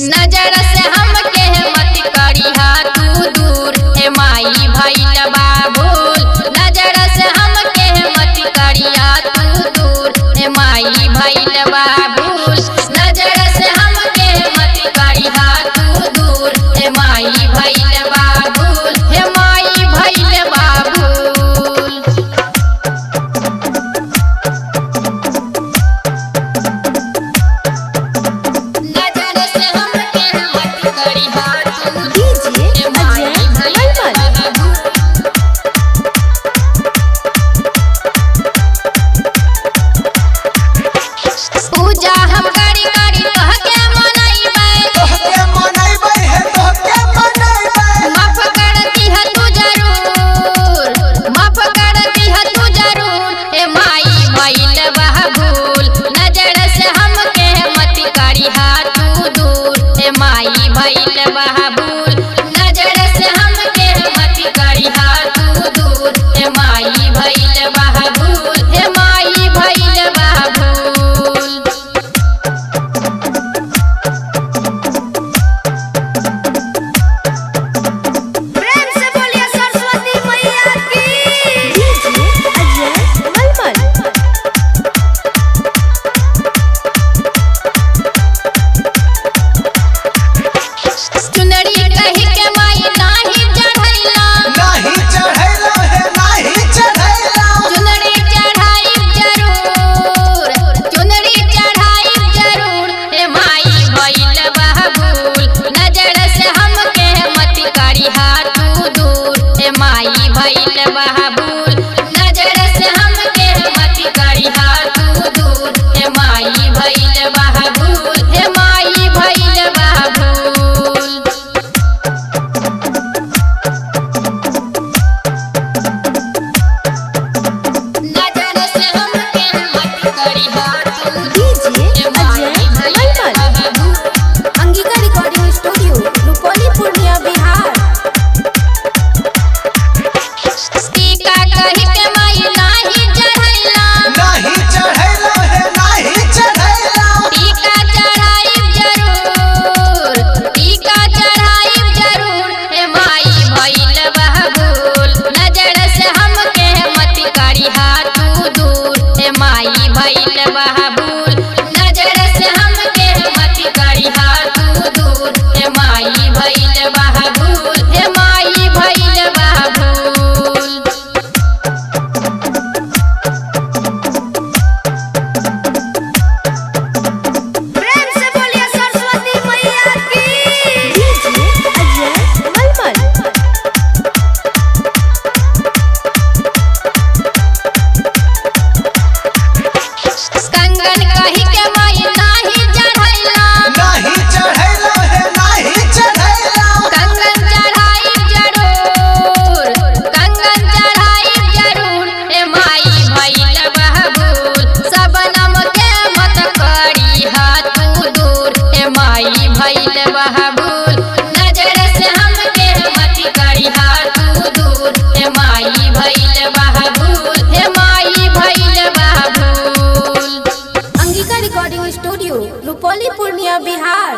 नजर से हमके मत करिहा तू दूर हे माई भइल बा भूल। नजर से हमके मत करिहा तू दूर हे माई भइल बा भूल। नजर से हमके मत करिहा तू दूर हे माई भइल बा भूल हे माई भइल बा भूल। पूजा हम करी करी तोहके मनइबै माफ कर दिह तू जरूर माफ कर दिह तू जरूर हे माई भइल बा भूल। नजर से हमके मत करिहा तू दूर हे माई भइल बा भूल। नजर से हमके मत करिहा तू दूर हे माई भइल बा भूल हे माई भइल बा भूल। चुनरी कहि के माई नाही चढ़ैला चुनरी चढ़ाई जरूर चुनरी चढ़ाई जरूर हे माई भइल बा भूल। नजर से हमके मत करिहा तू दूर हे माई भइल बा भूल। नजर से हमके मत करिहा तू दूर हे माई भइल बा भूल हे माई भइल बा भूल। नजर से हमके मत करिहा तू हे माई भइल बा भूल। Angika recording studio Rupauli Purnia Bihar. टीका कहि के माई नाही चढ़ैला टीका चढ़ाई जरूर टीका चढ़ाई जरूर हे माई भइल बा भूल। नजर से हमके मत करिहा तू दूर हे माई भइल बा भूल। नजर से हमके मत करिहा तू दूर हे माई भइल बा भूल हे माई भइल बा भूल। प्रेम से बोलिए सरस्वती मैया की। अजय मलमल। कंगन कहि के माई नाही चढ़ैला कंगन चढ़ाई जरूर कंगन चढ़ाई जरूर हे माई भइल बा भूल। सबनम के मत करिहा तू दूर हे माई भइल बा भूल। नजर से हमके मत करिहा तू दूर हे माई भइल बा भूल हे माई भइल बा भूल। Angika recording studio Rupauli Purnia Bihar.